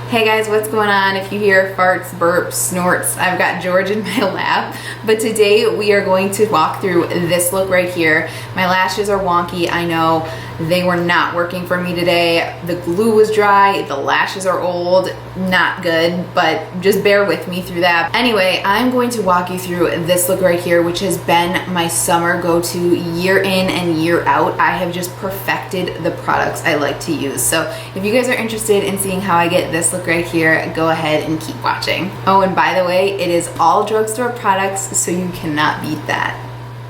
Hey guys, what's going on? If you hear farts, burps, snorts, I've got George in my lap. But today we are going to walk through this look right here. My lashes are wonky, I know. They were not working for me today. The glue was dry, the lashes are old, not good, but just bear with me through that. Anyway, I'm going to walk you through this look right here, which has been my summer go-to year in and year out. I have just perfected the products I like to use. So if you guys are interested in seeing how I get this look right here, go ahead and keep watching. Oh, and by the way, it is all drugstore products, so you cannot beat that.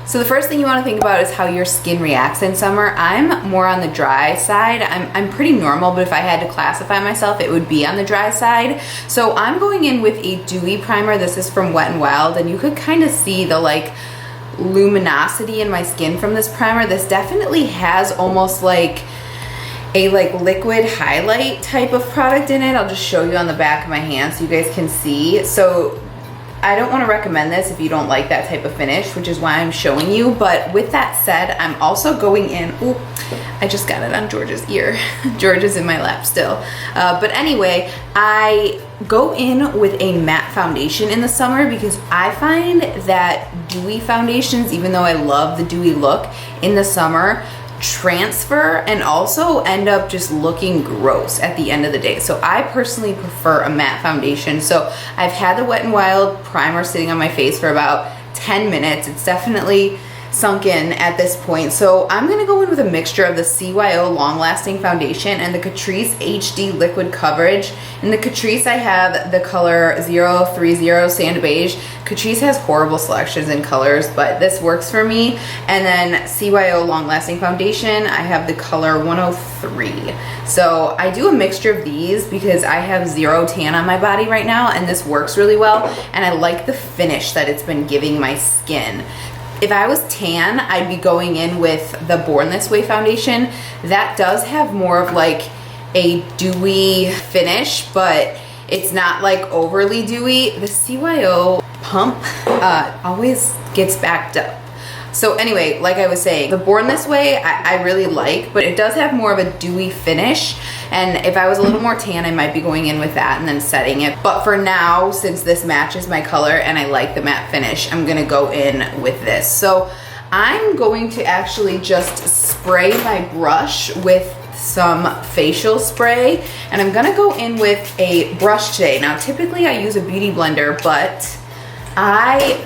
So the first thing you want to think about is how your skin reacts in summer. I'm more on the dry side. I'm pretty normal, but if I had to classify myself, it would be on the dry side. So I'm going in with a dewy primer. This is from Wet n Wild, and you could kind of see the like luminosity in my skin from this primer. This definitely has almost like a liquid highlight type of product in it. I'll just show you on the back of my hand so you guys can see. So I don't want to recommend this if you don't like that type of finish, which is why I'm showing you. But with that said, I'm also going in, ooh, I just got it on George's ear. George is in my lap still. But anyway, I go in with a matte foundation in the summer because I find that dewy foundations, even though I love the dewy look in the summer, transfer and also end up just looking gross at the end of the day. So I personally prefer a matte foundation. So I've had the Wet n Wild primer sitting on my face for about 10 minutes. It's definitely sunk in at this point. So I'm gonna go in with a mixture of the CYO Long Lasting Foundation and the Catrice HD Liquid Coverage. In the Catrice, I have the color 030 Sand Beige. Catrice has horrible selections in colors, but this works for me. And then CYO Long Lasting Foundation, I have the color 103. So I do a mixture of these because I have zero tan on my body right now, and this works really well. And I like the finish that it's been giving my skin. If I was tan, I'd be going in with the Born This Way foundation. That does have more of like a dewy finish, but it's not like overly dewy. The CYO pump always gets backed up. So anyway, like I was saying, the Born This Way I really like, but it does have more of a dewy finish. And if I was a little more tan, I might be going in with that and then setting it. But for now, since this matches my color and I like the matte finish, I'm gonna go in with this. So I'm going to actually just spray my brush with some facial spray, and I'm gonna go in with a brush today. Now, typically I use a beauty blender, but I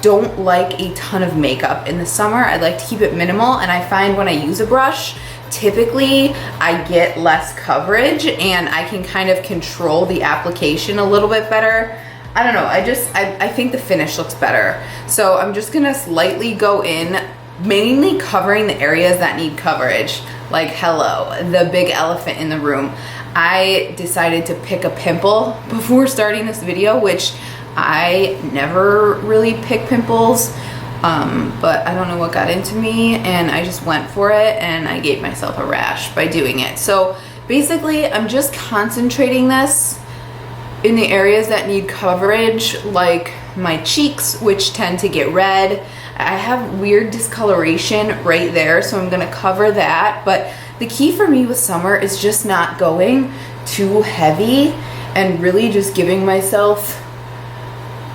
don't like a ton of makeup in the summer. I like to keep it minimal, and I find when I use a brush, typically I get less coverage and I can kind of control the application a little bit better. I don't know, I think the finish looks better. So I'm just gonna slightly go in, mainly covering the areas that need coverage. Like, hello, the big elephant in the room. I decided to pick a pimple before starting this video, which I never really pick pimples, but I don't know what got into me, and I just went for it, and I gave myself a rash by doing it. So basically, I'm just concentrating this in the areas that need coverage, like my cheeks, which tend to get red. I have weird discoloration right there, so I'm gonna cover that. But the key for me with summer is just not going too heavy and really just giving myself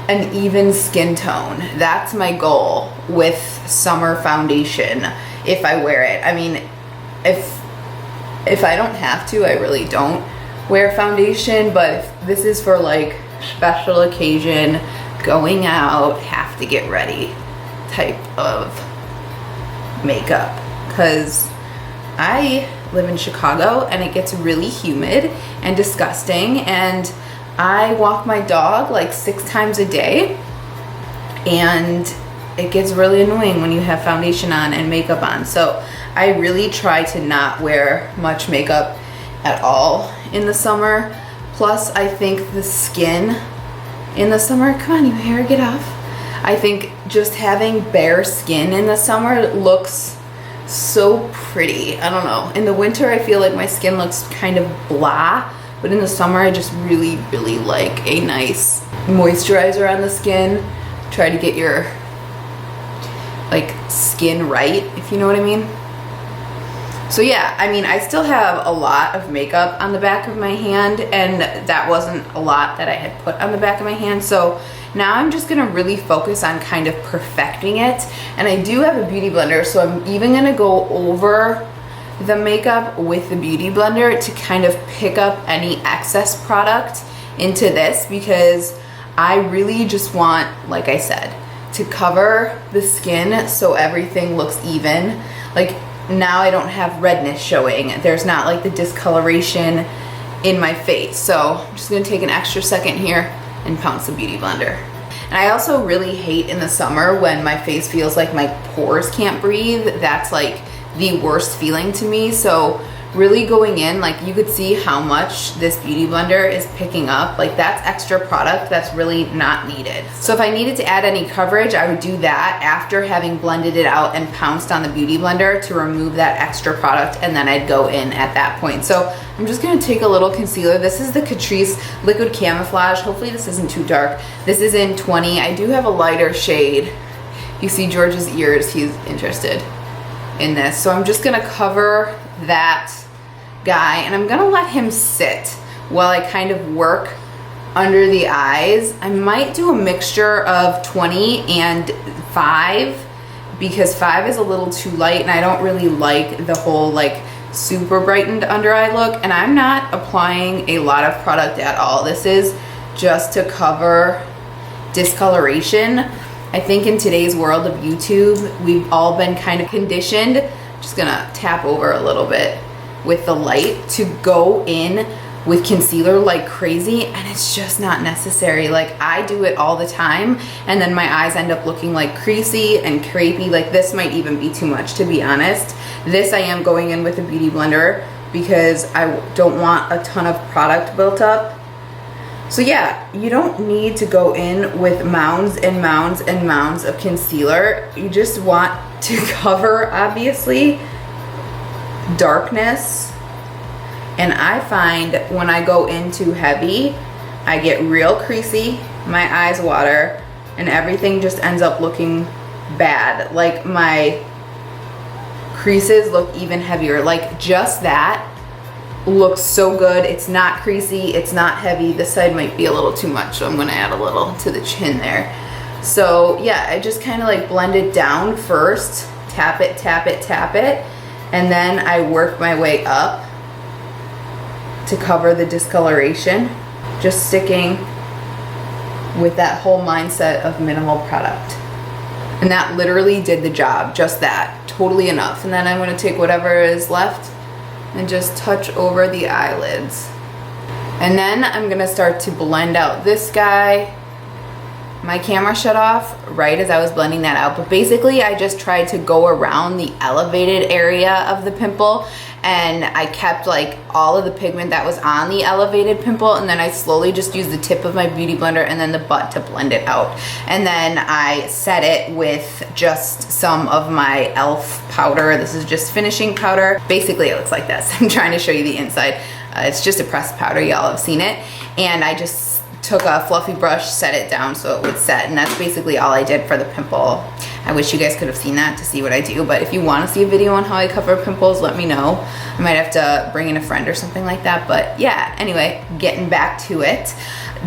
an even skin tone. That's my goal with summer foundation if I wear it. I mean, if I don't have to, I really don't wear foundation, but if this is for like special occasion, going out, have to get ready type of makeup, because I live in Chicago and it gets really humid and disgusting, and I walk my dog like 6 times a day, and it gets really annoying when you have foundation on and makeup on. So I really try to not wear much makeup at all in the summer. Plus, I think the skin in the summer, come on, you hair, get off. I think just having bare skin in the summer looks so pretty. I don't know. In the winter, I feel like my skin looks kind of blah. But in the summer, I just really, really like a nice moisturizer on the skin. Try to get your like skin right, if you know what I mean. So yeah, I mean, I still have a lot of makeup on the back of my hand, and that wasn't a lot that I had put on the back of my hand. So now I'm just gonna really focus on kind of perfecting it. And I do have a beauty blender, so I'm even gonna go over the makeup with the beauty blender to kind of pick up any excess product into this, because I really just want, like I said, to cover the skin so everything looks even. Like now I don't have redness showing. There's not like the discoloration in my face. So I'm just gonna take an extra second here and pounce the beauty blender. And I also really hate in the summer when my face feels like my pores can't breathe. That's like the worst feeling to me. So really going in, like you could see how much this beauty blender is picking up. Like that's extra product that's really not needed. So if I needed to add any coverage, I would do that after having blended it out and pounced on the beauty blender to remove that extra product, and then I'd go in at that point. So I'm just gonna take a little concealer. This is the Catrice Liquid Camouflage. Hopefully this isn't too dark. This is in 20. I do have a lighter shade. You see George's ears, he's interested in this. So I'm just gonna cover that guy, and I'm gonna let him sit while I kind of work under the eyes. I might do a mixture of 20 and 5 because 5 is a little too light, and I don't really like the whole like super brightened under eye look. And I'm not applying a lot of product at all. This is just to cover discoloration. I think in today's world of YouTube, we've all been kind of conditioned. Just gonna tap over a little bit with the light to go in with concealer like crazy, and it's just not necessary. Like I do it all the time, and then my eyes end up looking like creasy and crepey. Like this might even be too much, to be honest. This I am going in with a beauty blender because I don't want a ton of product built up. So yeah, you don't need to go in with mounds and mounds and mounds of concealer. You just want to cover, obviously, darkness. And I find when I go in too heavy, I get real creasy, my eyes water, and everything just ends up looking bad. Like my creases look even heavier. Like just that looks so good. It's not creasy, it's not heavy. This side might be a little too much, so I'm gonna add a little to the chin there. So yeah, I just kind of like blend it down first, tap it, tap it, tap it, and then I work my way up to cover the discoloration, just sticking with that whole mindset of minimal product. And that literally did the job, just that, totally enough. And then I'm gonna take whatever is left and just touch over the eyelids. And then I'm gonna start to blend out this guy. My camera shut off right as I was blending that out, but basically I just tried to go around the elevated area of the pimple, and I kept like all of the pigment that was on the elevated pimple, and then I slowly just used the tip of my beauty blender and then the butt to blend it out. And then I set it with just some of my e.l.f. powder. This is just finishing powder. Basically it looks like this. I'm trying to show you the inside. It's just a pressed powder, y'all have seen it. And I just took a fluffy brush, set it down so it would set, and that's basically all I did for the pimple. I wish you guys could have seen that to see what I do, but if you want to see a video on how I cover pimples, let me know. I might have to bring in a friend or something like that, but yeah, anyway, getting back to it.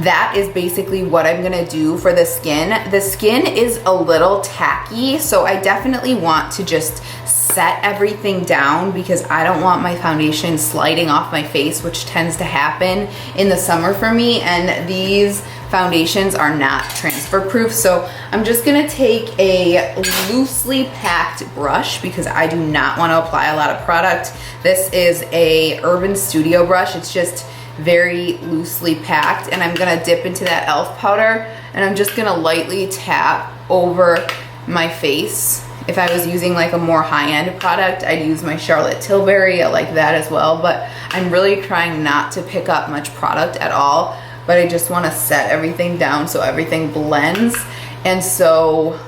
That is basically what I'm gonna do for the skin. The skin is a little tacky, so I definitely want to just set everything down because I don't want my foundation sliding off my face, which tends to happen in the summer for me, and these foundations are not transfer proof. So I'm just gonna take a loosely packed brush because I do not want to apply a lot of product. This is a Urban Studio brush. It's just very loosely packed, and I'm gonna dip into that e.l.f. powder, and I'm just gonna lightly tap over my face. If I was using like a more high-end product, I'd use my Charlotte Tilbury. I like that as well, but I'm really trying not to pick up much product at all, but I just want to set everything down so everything blends and so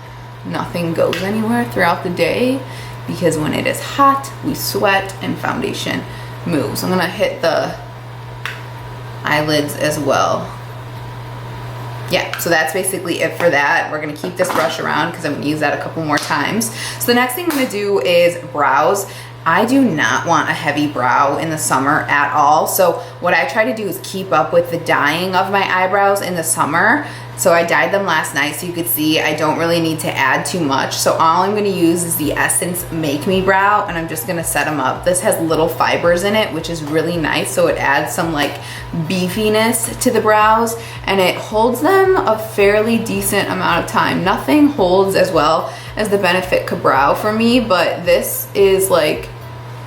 nothing goes anywhere throughout the day, because when it is hot, we sweat and foundation moves. I'm gonna hit the eyelids as well. Yeah, so that's basically it for that. We're gonna keep this brush around because I'm gonna use that a couple more times. So the next thing I'm gonna do is brows. I do not want a heavy brow in the summer at all. So what I try to do is keep up with the dyeing of my eyebrows in the summer. So I dyed them last night, so you could see I don't really need to add too much. So all I'm gonna use is the Essence Make Me Brow, and I'm just gonna set them up. This has little fibers in it, which is really nice, so it adds some like beefiness to the brows, and it holds them a fairly decent amount of time. Nothing holds as well as the Benefit Ka-Brow for me, but this is like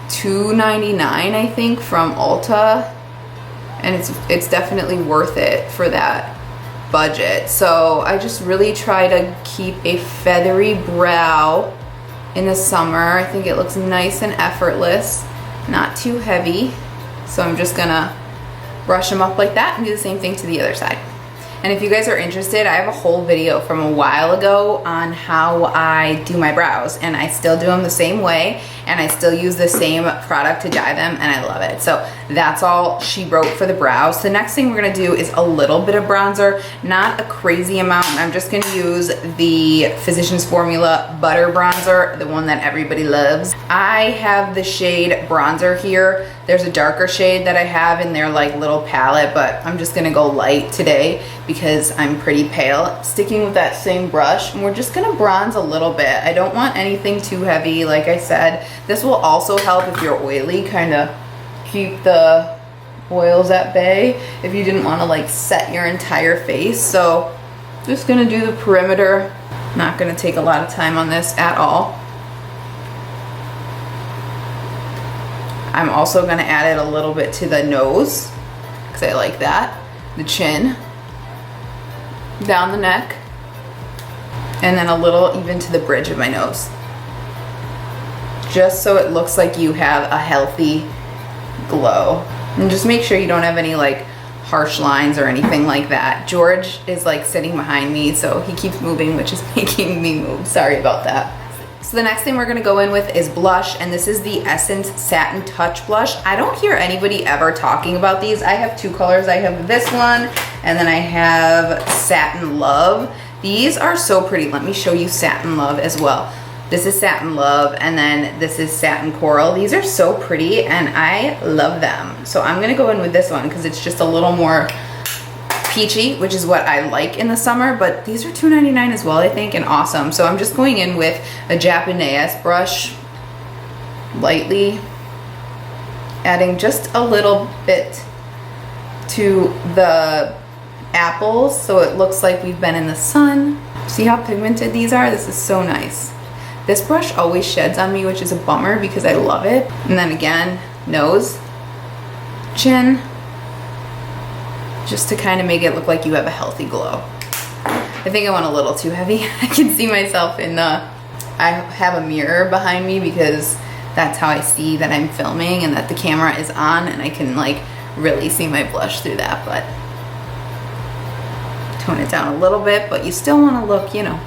$2.99 I think from Ulta, and it's definitely worth it for that budget. So I just really try to keep a feathery brow in the summer. I think it looks nice and effortless, not too heavy. So I'm just gonna brush them up like that and do the same thing to the other side. And if you guys are interested, I have a whole video from a while ago on how I do my brows, and I still do them the same way, and I still use the same product to dye them, and I love it. So that's all she wrote for the brows. The next thing we're gonna do is a little bit of bronzer, not a crazy amount. I'm just gonna use the Physicians Formula Butter Bronzer, the one that everybody loves. I have the shade Bronzer here. There's a darker shade that I have in their like little palette, but I'm just gonna go light today because I'm pretty pale. Sticking with that same brush, and we're just gonna bronze a little bit. I don't want anything too heavy, like I said. This will also help if you're oily, kind of keep the oils at bay if you didn't want to like set your entire face. So just gonna do the perimeter. Not gonna take a lot of time on this at all. I'm also gonna add it a little bit to the nose because I like that. The chin, down the neck, and then a little even to the bridge of my nose. Just so it looks like you have a healthy glow. And just make sure you don't have any like harsh lines or anything like that. George is like sitting behind me, so he keeps moving, which is making me move. Sorry about that. So the next thing we're gonna go in with is blush, and this is the Essence Satin Touch Blush. I don't hear anybody ever talking about these. I have two colors. I have this one, and then I have Satin Love. These are so pretty. Let me show you Satin Love as well. This is Satin Love, and then this is Satin Coral. These are so pretty, and I love them. So I'm gonna go in with this one because it's just a little more peachy, which is what I like in the summer, but these are $2.99 as well, I think, and awesome. So I'm just going in with a Japanese brush, lightly adding just a little bit to the apples so it looks like we've been in the sun. See how pigmented these are? This is so nice. This brush always sheds on me, which is a bummer because I love it. And then again, nose, chin, just to kind of make it look like you have a healthy glow. I think I went a little too heavy. I can see myself in the, I have a mirror behind me because that's how I see that I'm filming and that the camera is on, and I can like really see my blush through that, but tone it down a little bit, but you still want to look, you know,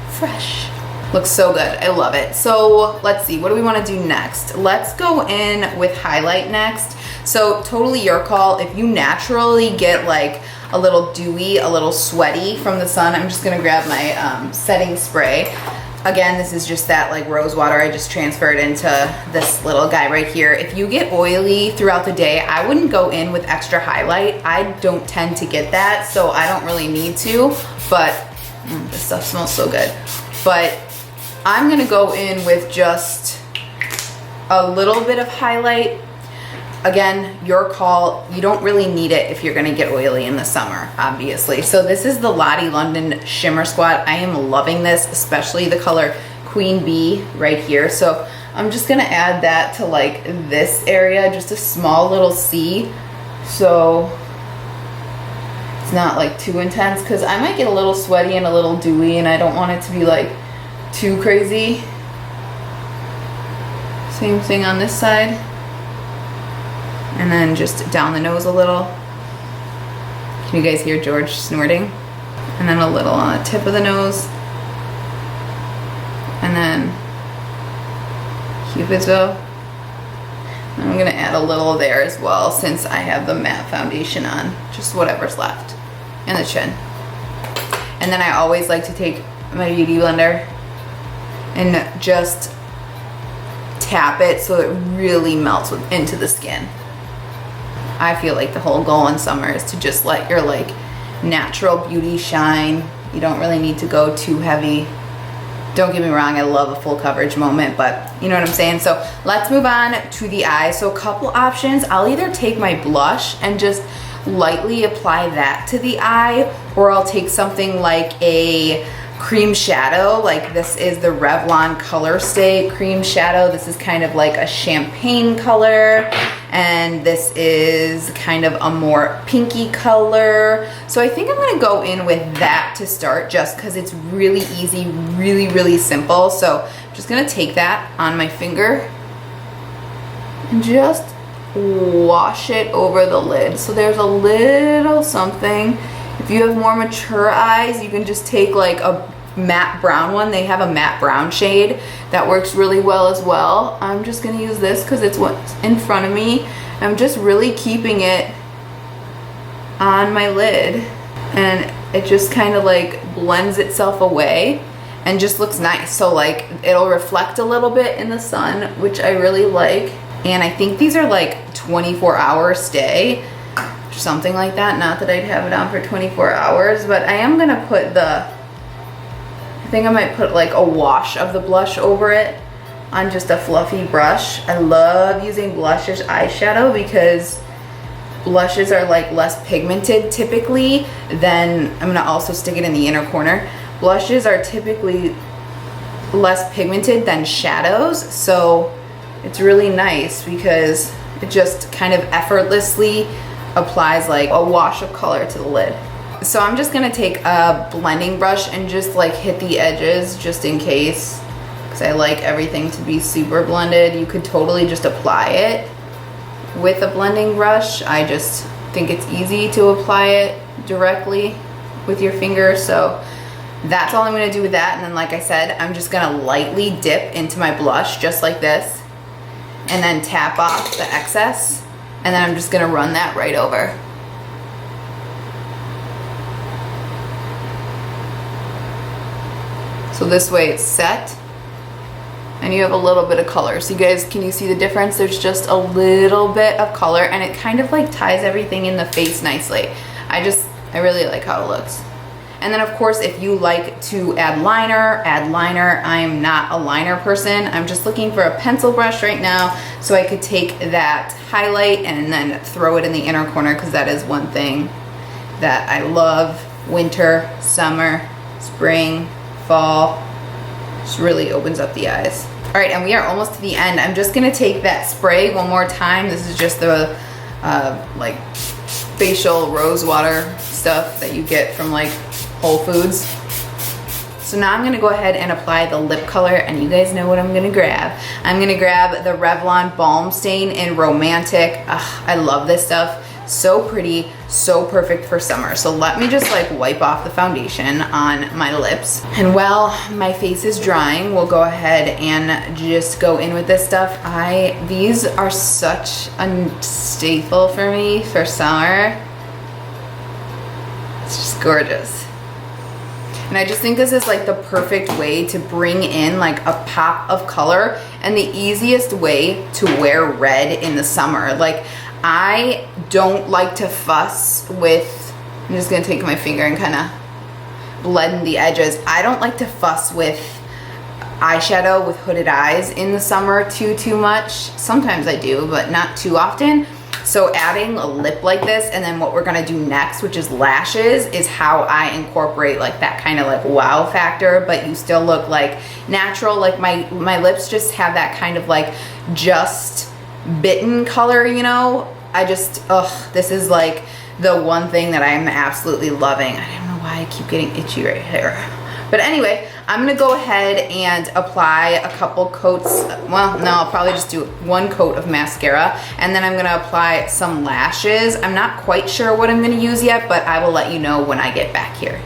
fresh. Looks so good. I love it. So let's see, what do we want to do next? Let's go in with highlight next. So totally your call. If you naturally get like a little dewy, a little sweaty from the sun, I'm just gonna grab my setting spray. Again, this is just that like rose water I just transferred into this little guy right here. If you get oily throughout the day, I wouldn't go in with extra highlight. I don't tend to get that, so I don't really need to, but this stuff smells so good. But I'm gonna go in with just a little bit of highlight. Again, your call. You don't really need it if you're gonna get oily in the summer, obviously. So this is the Lottie London Shimmer Squat. I am loving this, especially the color Queen Bee right here. So I'm just gonna add that to like this area, just a small little C. So it's not like too intense, because I might get a little sweaty and a little dewy, and I don't want it to be like too crazy. Same thing on this side. And then just down the nose a little. Can you guys hear George snorting? And then a little on the tip of the nose. And then Cupid's bow. And I'm gonna add a little there as well since I have the matte foundation on. Just whatever's left. And the chin. And then I always like to take my beauty blender and just tap it so it really melts into the skin. I feel like the whole goal in summer is to just let your like natural beauty shine. You don't really need to go too heavy. Don't get me wrong, I love a full coverage moment, but you know what I'm saying? So let's move on to the eye. So a couple options. I'll either take my blush and just lightly apply that to the eye, or I'll take something like a cream shadow. Like this is the Revlon ColorStay cream shadow. This is kind of like a champagne color, and this is kind of a more pinky color. So I think I'm gonna go in with that to start, just because it's really easy, really simple. So I'm just gonna take that on my finger and just wash it over the lid. So there's a little something. If you have more mature eyes, you can just take like a matte brown one. They have a matte brown shade that works really well as well. I'm just gonna use this because it's what's in front of me. I'm just really keeping it on my lid, and it just kind of like blends itself away and just looks nice. So like it'll reflect a little bit in the sun, which I really like. And I think these are like 24-hour stay or something like that. Not that I'd have it on for 24 hours, but I am gonna put I think I might put like a wash of the blush over it on just a fluffy brush. I love using blush as eyeshadow because blushes are like less pigmented typically than, I'm gonna also stick it in the inner corner. Blushes are typically less pigmented than shadows, so it's really nice because it just kind of effortlessly applies like a wash of color to the lid. So I'm just gonna take a blending brush and just like hit the edges just in case, because I like everything to be super blended. You could totally just apply it with a blending brush. I just think it's easy to apply it directly with your finger. So that's all I'm gonna do with that. And then like I said, I'm just gonna lightly dip into my blush just like this, and then tap off the excess, and then I'm just gonna run that right over. So this way it's set, and you have a little bit of color. So you guys, can you see the difference? There's just a little bit of color, and it kind of like ties everything in the face nicely. I really like how it looks. And then of course, if you like to add liner, add liner. I am not a liner person. I'm just looking for a pencil brush right now so I could take that highlight and then throw it in the inner corner, because that is one thing that I love. Winter, summer, spring, fall, just really opens up the eyes. All right, and we are almost to the end. I'm just gonna take that spray one more time. This is just the like facial rose water stuff that you get from like Whole Foods. So now I'm gonna go ahead and apply the lip color, and you guys know what I'm gonna grab. I'm gonna grab the Revlon Balm Stain in Romantic. Ugh, I love this stuff. So pretty, so perfect for summer. So let me just like wipe off the foundation on my lips. And while my face is drying, we'll go ahead and just go in with this stuff. These are such a staple for me for summer. It's just gorgeous. And I just think this is like the perfect way to bring in like a pop of color, and the easiest way to wear red in the summer. Like, I don't like to fuss with, I'm just gonna take my finger and kind of blend the edges. I don't like to fuss with eyeshadow with hooded eyes in the summer too much. Sometimes I do, but not too often. So adding a lip like this, and then what we're gonna do next, which is lashes, is how I incorporate like that kind of like wow factor, but you still look like natural. Like my lips just have that kind of like just bitten color, you know? This is like the one thing that I'm absolutely loving. I don't know why I keep getting itchy right here. But anyway, I'm gonna go ahead and apply a couple coats. Well, no, I'll probably just do one coat of mascara, and then I'm gonna apply some lashes. I'm not quite sure what I'm gonna use yet, but I will let you know when I get back here.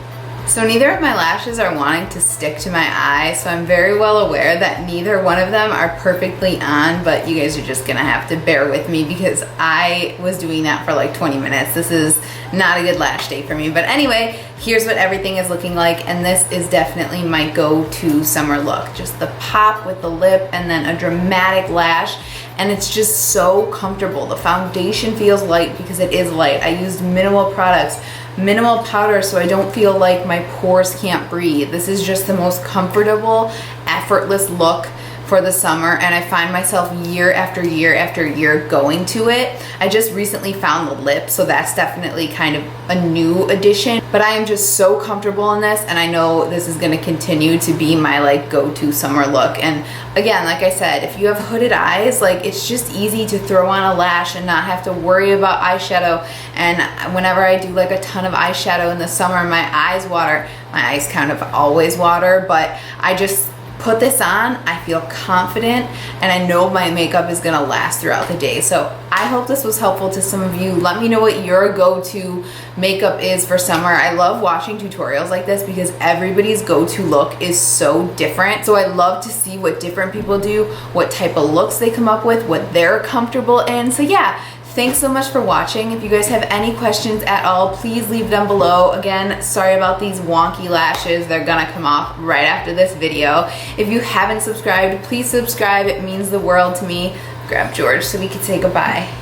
So neither of my lashes are wanting to stick to my eye, so I'm very well aware that neither one of them are perfectly on, but you guys are just gonna have to bear with me because I was doing that for like 20 minutes. This is not a good lash day for me. But anyway, here's what everything is looking like, and this is definitely my go-to summer look. Just the pop with the lip and then a dramatic lash, and it's just so comfortable. The foundation feels light because it is light. I used minimal products, minimal powder, so I don't feel like my pores can't breathe. This is just the most comfortable, effortless look for the summer, and I find myself year after year after year going to it. I just recently found the lip, so that's definitely kind of a new addition, but I am just so comfortable in this, and I know this is going to continue to be my like go-to summer look. And again, like I said, if you have hooded eyes, like it's just easy to throw on a lash and not have to worry about eyeshadow. And whenever I do like a ton of eyeshadow in the summer, my eyes water. My eyes kind of always water, but I just put this on, I feel confident, and I know my makeup is gonna last throughout the day. So I hope this was helpful to some of you. Let me know what your go-to makeup is for summer. I love watching tutorials like this because everybody's go-to look is so different. So I love to see what different people do, what type of looks they come up with, what they're comfortable in. So yeah, thanks so much for watching. If you guys have any questions at all, please leave them below. Again, sorry about these wonky lashes. They're gonna come off right after this video. If you haven't subscribed, please subscribe. It means the world to me. Grab George so we can say goodbye.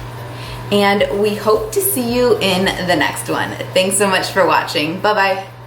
And we hope to see you in the next one. Thanks so much for watching. Bye-bye.